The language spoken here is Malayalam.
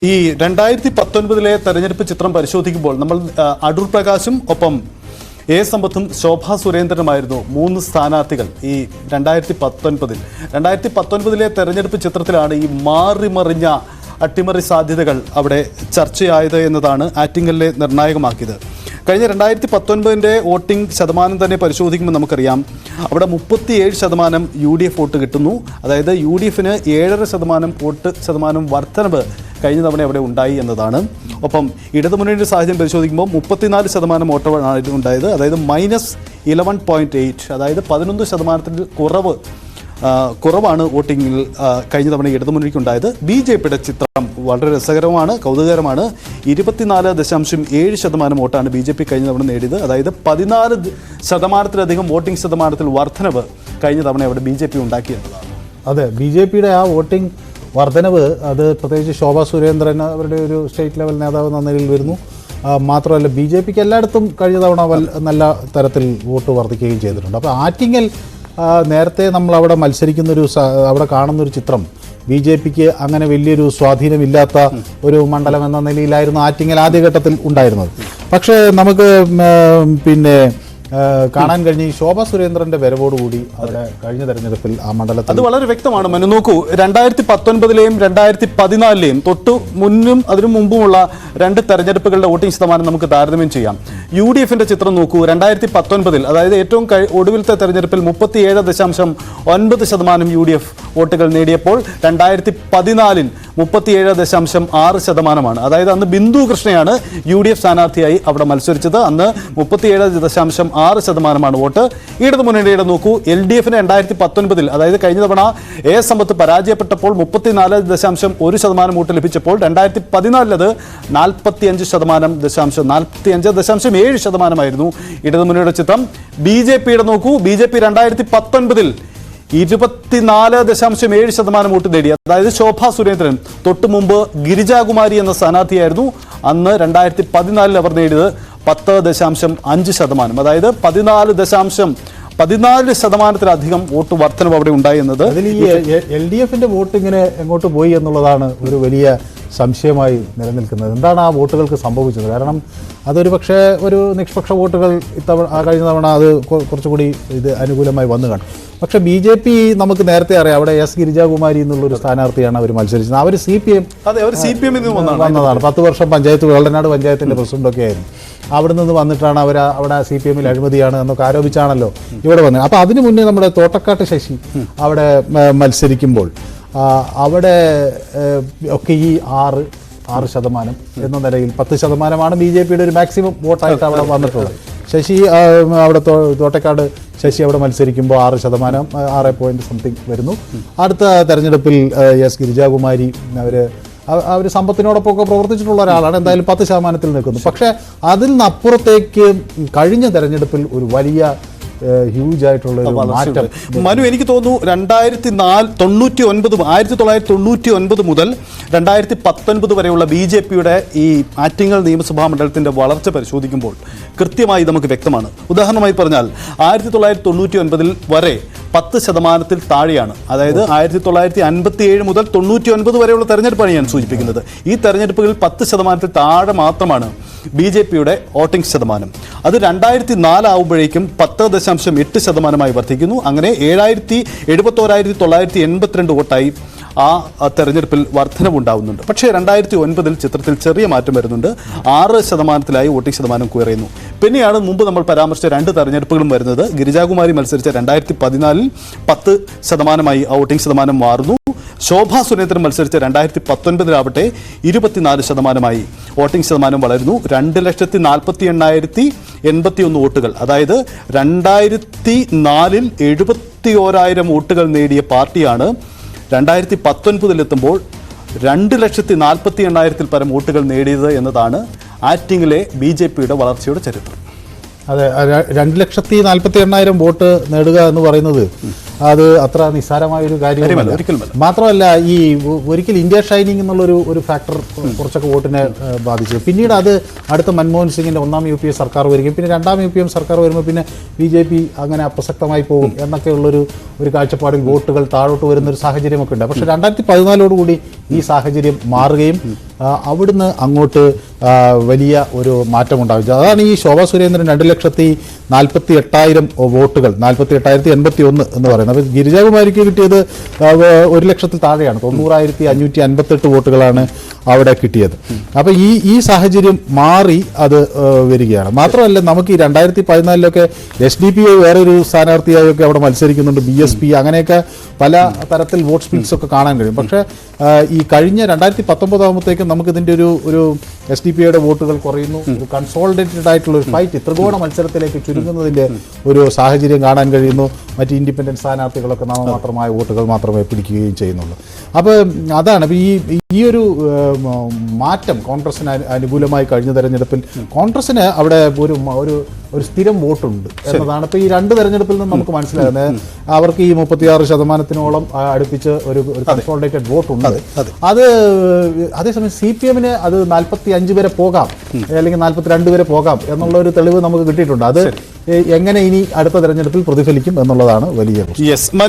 ഈ 2019 തെരഞ്ഞെടുപ്പ് ചിത്രം പരിശോധിക്കുമ്പോൾ നമ്മൾ അടൂർ പ്രകാശും ഒപ്പം എ സമ്പത്തും ശോഭാ സുരേന്ദ്രനുമായിരുന്നു മൂന്ന് സ്ഥാനാർത്ഥികൾ. ഈ 2019 തെരഞ്ഞെടുപ്പ് ചിത്രത്തിലാണ് ഈ മാറിമറിഞ്ഞ അട്ടിമറി സാധ്യതകൾ അവിടെ ചർച്ചയായത് എന്നതാണ് ആറ്റിങ്ങലിലെ നിർണായകമാക്കിയത്. കഴിഞ്ഞ 2019 വോട്ടിംഗ് ശതമാനം തന്നെ പരിശോധിക്കുമ്പോൾ നമുക്കറിയാം, അവിടെ 37% UDF വോട്ട് കിട്ടുന്നു. അതായത് UDF 7.5% വോട്ട് ശതമാനം വർധനവ് കഴിഞ്ഞ തവണ അവിടെ ഉണ്ടായി എന്നതാണ്. ഒപ്പം ഇടതുമുന്നണിയുടെ സാഹചര്യം പരിശോധിക്കുമ്പോൾ 34% വോട്ടാണ് ഉണ്ടായത്. അതായത് -11.8, അതായത് 11% കുറവാണ് വോട്ടിങ്ങിൽ കഴിഞ്ഞ തവണ ഇടതുമുന്നണിക്ക് ഉണ്ടായത്. BJPയുടെ ചിത്രം വളരെ രസകരമാണ്, കൗതുകകരമാണ്. 24.7% വോട്ടാണ് BJP കഴിഞ്ഞ തവണ നേടിയത്. അതായത് 14%-ലധികം വോട്ടിംഗ് ശതമാനത്തിൽ വർധനവ് കഴിഞ്ഞ തവണ അവിടെ BJP ഉണ്ടാക്കിയെന്നതാണ്. അതെ, BJPയുടെ ആ വോട്ടിംഗ് വർധനവ് അത് പ്രത്യേകിച്ച് ശോഭാ സുരേന്ദ്രൻ അവരുടെ ഒരു സ്റ്റേറ്റ് ലെവൽ നേതാവ് എന്ന നിലയിൽ വരുന്നു. മാത്രമല്ല BJPക്ക് എല്ലായിടത്തും കഴിഞ്ഞ തവണ നല്ല തരത്തിൽ വോട്ട് വർദ്ധിക്കുകയും ചെയ്തിട്ടുണ്ട്. അപ്പോൾ ആറ്റിങ്ങൽ നേരത്തെ നമ്മൾ അവിടെ മത്സരിക്കുന്നൊരു അവിടെ കാണുന്നൊരു ചിത്രം BJPക്ക് അങ്ങനെ വലിയൊരു സ്വാധീനമില്ലാത്ത ഒരു മണ്ഡലം എന്ന നിലയിലായിരുന്നു ആറ്റിങ്ങൽ ആദ്യഘട്ടത്തിൽ ഉണ്ടായിരുന്നത്. പക്ഷേ നമുക്ക് കാണാൻ കഴിഞ്ഞ ഈ ശോഭാ സുരേന്ദ്രന്റെ വരവോടുകൂടി അവിടെ കഴിഞ്ഞ തെരഞ്ഞെടുപ്പിൽ ആ മണ്ഡലത്തിൽ അത് വളരെ വ്യക്തമാണ്. മനു നോക്കൂ, 2019 2014 തൊട്ട് മുന്നും അതിനു മുമ്പുമുള്ള രണ്ട് തെരഞ്ഞെടുപ്പുകളുടെ വോട്ടിംഗ് ശതമാനം നമുക്ക് താരതമ്യം ചെയ്യാം. UDFന്റെ ചിത്രം നോക്കൂ. 2019 അതായത് ഏറ്റവും ഒടുവിലത്തെ തെരഞ്ഞെടുപ്പിൽ 37.9% UDF വോട്ടുകൾ നേടിയപ്പോൾ 2014 37.6%. അതായത് അന്ന് ബിന്ദു കൃഷ്ണയാണ് UDF സ്ഥാനാർത്ഥിയായി അവിടെ മത്സരിച്ചത്. അന്ന് 37.6% വോട്ട്. ഇടതുമുന്നണിയുടെ നോക്കൂ, LDF 2019 അതായത് കഴിഞ്ഞ തവണ എ സമ്പത്ത് പരാജയപ്പെട്ടപ്പോൾ 34.1% വോട്ട് ലഭിച്ചപ്പോൾ 2014 അത് 45.7% ഇടതുമുന്നണിയുടെ ചിത്രം. BJPയുടെ നോക്കൂ, BJP 2019 24.7% വോട്ട് നേടി. അതായത് ശോഭാ സുരേന്ദ്രൻ തൊട്ടു മുമ്പ് ഗിരിജാകുമാരി എന്ന സ്ഥാനാർത്ഥിയായിരുന്നു. അന്ന് 2014 അവർ നേടിയത് 10.5%. അതായത് 14%-ലധികം വോട്ട് വർധനവ് അവിടെ ഉണ്ടായി എന്നത്. അതിൽ ഈ LDFന്റെ വോട്ട് ഇങ്ങനെ എങ്ങോട്ട് പോയി എന്നുള്ളതാണ് ഒരു വലിയ സംശയമായി നിലനിൽക്കുന്നത്. എന്താണ് ആ വോട്ടുകൾക്ക് സംഭവിച്ചത്? കാരണം അതൊരു പക്ഷേ ഒരു നിഷ്പക്ഷ വോട്ടുകൾ കഴിഞ്ഞ തവണ അത് കുറച്ചുകൂടി ഇത് അനുകൂലമായി വന്നു കാണും. പക്ഷേ BJP നമുക്ക് നേരത്തെ അറിയാം, അവിടെ S ഗിരിജാകുമാരി എന്നുള്ളൊരു സ്ഥാനാർത്ഥിയാണ് അവർ മത്സരിച്ചത്. അവർ CPM വന്നതാണ്. 10 വർഷം പഞ്ചായത്ത് വെള്ളനാട് പഞ്ചായത്തിൻ്റെ പ്രസിഡന്റൊക്കെ ആയിരുന്നു. അവിടെ നിന്ന് വന്നിട്ടാണ് അവിടെ CPMൽ അഴിമതിയാണ് എന്നൊക്കെ ആരോപിച്ചാണല്ലോ ഇവിടെ വന്നത്. അപ്പോൾ അതിനു മുന്നേ നമ്മുടെ തോട്ടക്കാട്ട് ശശി അവിടെ മത്സരിക്കുമ്പോൾ അവിടെ ഒക്കെ ഈ 6% എന്ന നിലയിൽ 10% BJPയുടെ ഒരു മാക്സിമം വോട്ടായിട്ട് അവിടെ വന്നിട്ടുള്ളത്. ശശി അവിടെ തോട്ടക്കാട് ശശി അവിടെ മത്സരിക്കുമ്പോൾ 6%, 6 വരുന്നു. അടുത്ത തെരഞ്ഞെടുപ്പിൽ S ഗിരിജാകുമാരി അവർ സമ്പത്തിനോടൊപ്പമൊക്കെ പ്രവർത്തിച്ചിട്ടുള്ള ഒരാളാണ്. എന്തായാലും 10% നിൽക്കുന്നു. പക്ഷേ അതിൽ നിന്നപ്പുറത്തേക്ക് കഴിഞ്ഞ തെരഞ്ഞെടുപ്പിൽ ഒരു വലിയ ഹ്യൂജ് ആയിട്ടുള്ള മാറ്റം. മനു, എനിക്ക് തോന്നുന്നു 1999 മുതൽ 2019 വരെയുള്ള BJPയുടെ ഈ ആറ്റിങ്ങൽ നിയമസഭാ മണ്ഡലത്തിന്റെ വളർച്ച പരിശോധിക്കുമ്പോൾ കൃത്യമായി നമുക്ക് വ്യക്തമാണ്. ഉദാഹരണമായി പറഞ്ഞാൽ 1999 വരെ 10%-ൽ താഴെയാണ്. അതായത് 1957 മുതൽ 99 വരെയുള്ള തെരഞ്ഞെടുപ്പാണ് ഞാൻ സൂചിപ്പിക്കുന്നത്. ഈ തെരഞ്ഞെടുപ്പുകളിൽ 10%-ൽ താഴെ മാത്രമാണ് BJPയുടെ വോട്ടിംഗ് ശതമാനം. അത് 2004 ആവുമ്പോഴേക്കും 10.8% വർദ്ധിക്കുന്നു. അങ്ങനെ 71,982 വോട്ടായി ആ തെരഞ്ഞെടുപ്പിൽ വർധനവുണ്ടാവുന്നുണ്ട്. പക്ഷേ 2009 ചിത്രത്തിൽ ചെറിയ മാറ്റം വരുന്നുണ്ട്. 6%-ലായി വോട്ടിംഗ് ശതമാനം കുറയുന്നു. പിന്നെയാണ് മുമ്പ് നമ്മൾ പരാമർശിച്ച രണ്ട് തെരഞ്ഞെടുപ്പുകളും വരുന്നത്. ഗിരിജാകുമാരി മത്സരിച്ച 2014 10%-ആയി ആ വോട്ടിംഗ് ശതമാനം മാറുന്നു. ശോഭാ സുരേന്ദ്രൻ മത്സരിച്ച 2019 24%-ആയി വോട്ടിംഗ് ശതമാനം വളരുന്നു. 2,48,81 വോട്ടുകൾ. അതായത് 2004 71,000 വോട്ടുകൾ നേടിയ പാർട്ടിയാണ് 2019 2,48,000 പരം വോട്ടുകൾ നേടിയത് എന്നതാണ് ആറ്റിങ്ങിലെ BJPയുടെ വളർച്ചയുടെ ചരിത്രം. അതെ, 2,48,000 വോട്ട് നേടുക എന്ന് പറയുന്നത് അത് അത്ര നിസ്സാരമായ ഒരു കാര്യമല്ല. മാത്രമല്ല ഈ ഒരിക്കൽ ഇന്ത്യ ഷൈനിങ് എന്നുള്ളൊരു ഒരു ഫാക്ടർ കുറച്ചൊക്കെ വോട്ടിനെ ബാധിച്ചു. പിന്നീട് അത് അടുത്ത മൻമോഹൻ സിംഗിന്റെ 1ാം UPA സർക്കാർ വരികയും പിന്നെ 2ാം UPA സർക്കാർ വരുമ്പോൾ പിന്നെ BJP അങ്ങനെ അപ്രസക്തമായി പോകും എന്നൊക്കെയുള്ളൊരു കാഴ്ചപ്പാടിൽ വോട്ടുകൾ താഴോട്ട് വരുന്ന ഒരു സാഹചര്യമൊക്കെ ഉണ്ട്. പക്ഷേ 2014 ഈ സാഹചര്യം മാറുകയും അവിടുന്ന് അങ്ങോട്ട് വലിയ ഒരു മാറ്റം ഉണ്ടാവിച്ചു. അതാണ് ഈ ശോഭാ സുരേന്ദ്രൻ 2,48,000 വോട്ടുകൾ 48,081 എന്ന് പറയുന്നത്. അപ്പോൾ ഗിരിജാകുമാരിക്ക് കിട്ടിയത് 1,00,000 താഴെയാണ്. 90,558 വോട്ടുകളാണ് അവിടെ കിട്ടിയത്. അപ്പോൾ ഈ സാഹചര്യം മാറി അത് വരികയാണ്. മാത്രമല്ല നമുക്ക് ഈ 2014 SDP വേറൊരു സ്ഥാനാർത്ഥിയായൊക്കെ അവിടെ മത്സരിക്കുന്നുണ്ട്, BSP അങ്ങനെയൊക്കെ പല തരത്തിൽ വോട്ട് സ്പ്ലിറ്റ്സ് ഒക്കെ കാണാൻ കഴിയും. പക്ഷേ ഈ കഴിഞ്ഞ 2019 ആകുമ്പോഴത്തേക്കും നമുക്ക് ഇതിൻ്റെ ഒരു SDP-യുടെ വോട്ടുകൾ കുറയുന്നു. ഒരു കൺസോളിഡേറ്റഡ് ആയിട്ടുള്ള ഒരു ഫൈറ്റ് ത്രികോണ മത്സരത്തിലേക്ക് ചുരുങ്ങുന്നതിൻ്റെ ഒരു സാഹചര്യം കാണാൻ കഴിയുന്നു. മറ്റ് ഇൻഡിപെൻഡൻറ്റ് സ്ഥാനാർത്ഥികളൊക്കെ നാമമാത്രമായ വോട്ടുകൾ മാത്രമേ പിടിക്കുകയും ചെയ്യുന്നുള്ളൂ. അപ്പോൾ അതാണ് ഈ ഒരു മാറ്റം കോൺഗ്രസിന് അനുകൂലമായി കഴിഞ്ഞ തെരഞ്ഞെടുപ്പിൽ കോൺഗ്രസിന് അവിടെ ഒരു സ്ഥിരം വോട്ടുണ്ട് എന്നതാണ് ഇപ്പോൾ ഈ 2 തെരഞ്ഞെടുപ്പിൽ നിന്ന് നമുക്ക് മനസ്സിലാകുന്നത്. അവർക്ക് ഈ 36% അടുപ്പിച്ച് ഒരു കൺസോളിഡേറ്റഡ് വോട്ടുണ്ട്. അത് അതേസമയം CPM-ന് അത് 45 വരെ പോകാം, അല്ലെങ്കിൽ 42 വരെ പോകാം എന്നുള്ള ഒരു തെളിവ് നമുക്ക് കിട്ടിയിട്ടുണ്ട്. അത് എങ്ങനെ ഇനി അടുത്ത തെരഞ്ഞെടുപ്പിൽ പ്രതിഫലിക്കും എന്നുള്ളതാണ് വലിയ പ്രശ്നം.